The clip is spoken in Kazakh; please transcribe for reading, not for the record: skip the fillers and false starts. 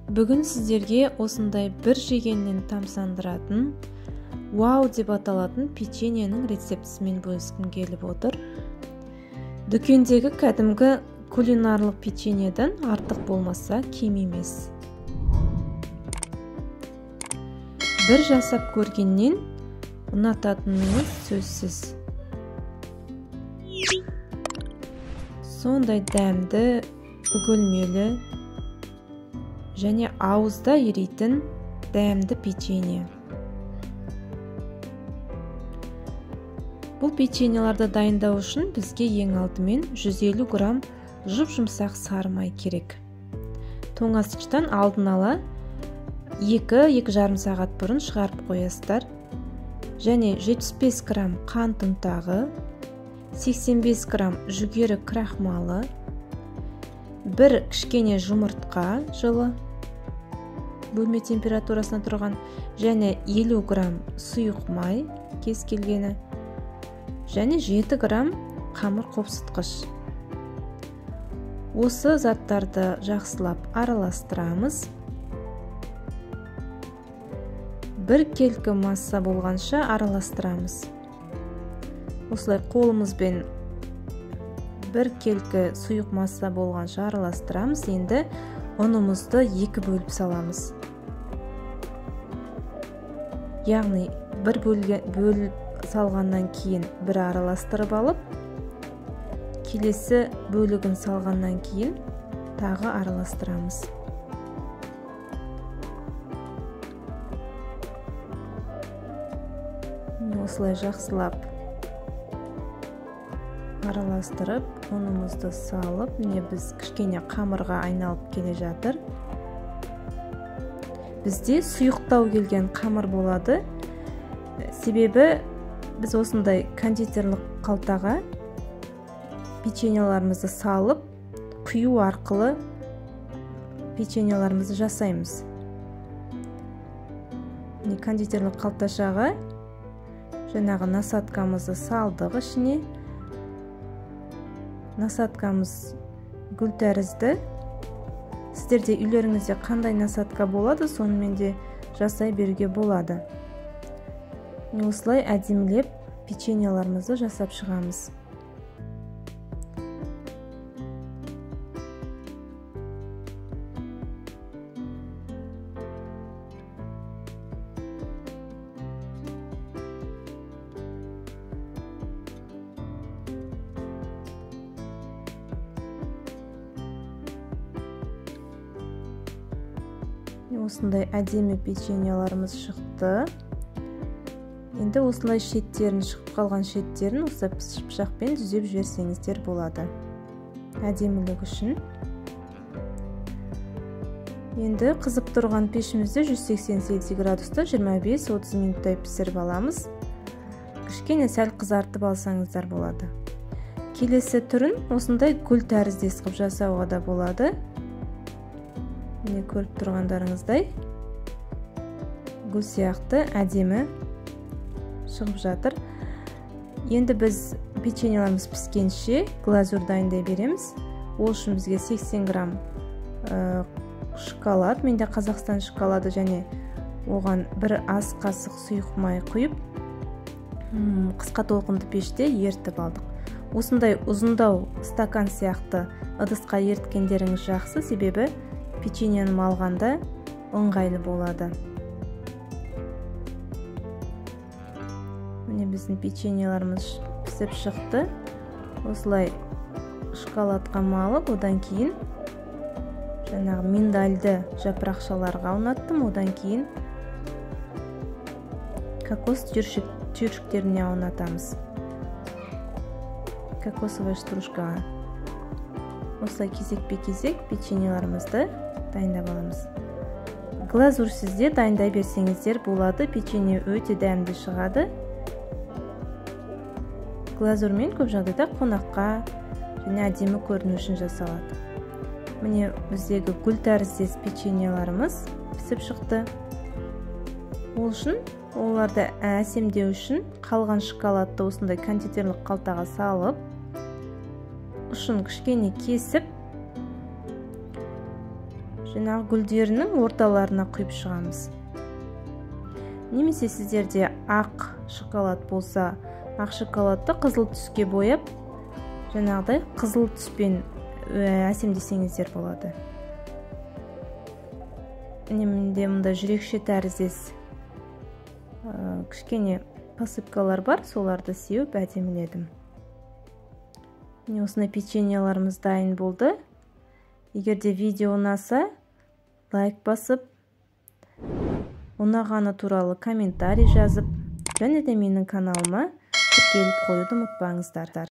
Бүгін сіздерге осындай бір жегеннен тамсандыратын, вау деп аталатын печеньенің рецептісімен бөліскім келіп отыр. Дүкендегі кәдімгі кулинарлық печеньеден артық болмаса кем емес. Бір жасап көргеннен ұнататыныңыз сөзсіз. Сондай дәмді, үгілмелі және ауызда еритін дәмді печенье. Бұл печеньеларды дайындау үшін бізге ең алдымен 150 грамм жұп-жұмсақ сары май керек. Тоңазытқыштан алдын ала 2-2,5 сағат бұрын шығарып қоясыздар. Және 75 грамм қант ұнтағы, 85 грамм жүгері крахмалы, бір кішкене жұмыртқа жылы, бөлме температурасына тұрған, және 50 грамм сұйық май кез келгені, және 7 грамм қамыр қопсытқыш. Осы заттарды жақсылап араластырамыз. Бір келкі масса болғанша араластырамыз. Осылай қолымызбен бір келкі сұйық масса болғанша араластырамыз. Енді ұнымызды 2 бөліп саламыз. Яғни бір бөліп салғаннан кейін бір араластырып алып, келесі бөлігін салғаннан кейін тағы араластырамыз. Осылай жақсылап араластырып, ұнымызды салып, біз кішкене қамырға айналып келе жатыр. Бізде сұйықтау келген қамыр болады. Себебі біз осындай кондитерлік қалтаға печеньеларымызды салып, құю арқылы печеньеларымызды жасаймыз. Кондитерлік қалташаға жаңағы насаткамызды салдық ішіне. Насаткамыз гүл тәрізді. Сіздерде үйлеріңізде қандай насатка болады, сонымен де жасай беруге болады. Осылай әдемілеп печеньеларымызды жасап шығамыз. Осындай әдемі печеньеларымыз шықты. Енді осылай шеттерін, шығып қалған шеттерін осы пышақпен түзеп жіберсеңіздер болады. Әдемілік үшін. Енді қызып тұрған пешімізде 180 Цельсий градуста 25-30 минуттай пісіріп аламыз. Кішкене сәл қызартып алсаңыздар болады. Келесі түрін осындай гүл тәріздес қылып жасауға да болады. Міне көріп тұрғандарыңыздай гүл сияқты әдемі шығып жатыр. Енді біз печеньеларымыз піскенше глазур дайындай береміз. Ол үшін бізге 80 грамм шоколад, менде Қазақстан шоколады, және оған бір ас қасық сұйық май құйып, қысқа толқынды пеште ертіп алдық. Осындай ұзындау стакан сияқты ыдысқа ерткендеріңіз жақсы, себебі печеньені алғанда ыңғайлы болады. Міне біздің печеньеларымыз пісіп шықты. Осылай шоколадқа малып, одан кейін жаңағы миндальды жапырақшаларға ұнаттым, одан кейін кокос түйіршіктеріне ұнатамыз. Кокосовая стружкаға. Осылай кезекпе-кезек печеньеларымызды дайындап аламыз. Глазур сізде дайындай берсеңіздер болады, печенье өте дәмді шығады. Глазурмен көп жағдайда қонаққа және әдемі көріну үшін жасалады. Міне біздегі гүл тәріздес печеньеларымыз пісіп шықты. Ол үшін оларды әсемдеу үшін қалған шоколадты осындай кондитерлік қалтаға салып, ұшын кішкене кесіп, жанагы гүлдеринин орталарына куюп чыгабыз. Немесе сиздерде ак шоколад болса, ак шоколадты кызыл түскө бояп, жанагыдай кызыл түспен әсемдесеңиздер болот. Менде мындай жүрөкчө тәріздес кичкене посыпкалар бар, соларды сеуіп әдеміледім. Осындай печеньеларымыз дайын болды. Егерде видео ұнаса, лайк басып, ұнағаны туралы комментарий жазып, және де менің каналыма тіркеліп қоюды ұмытпаңыздар.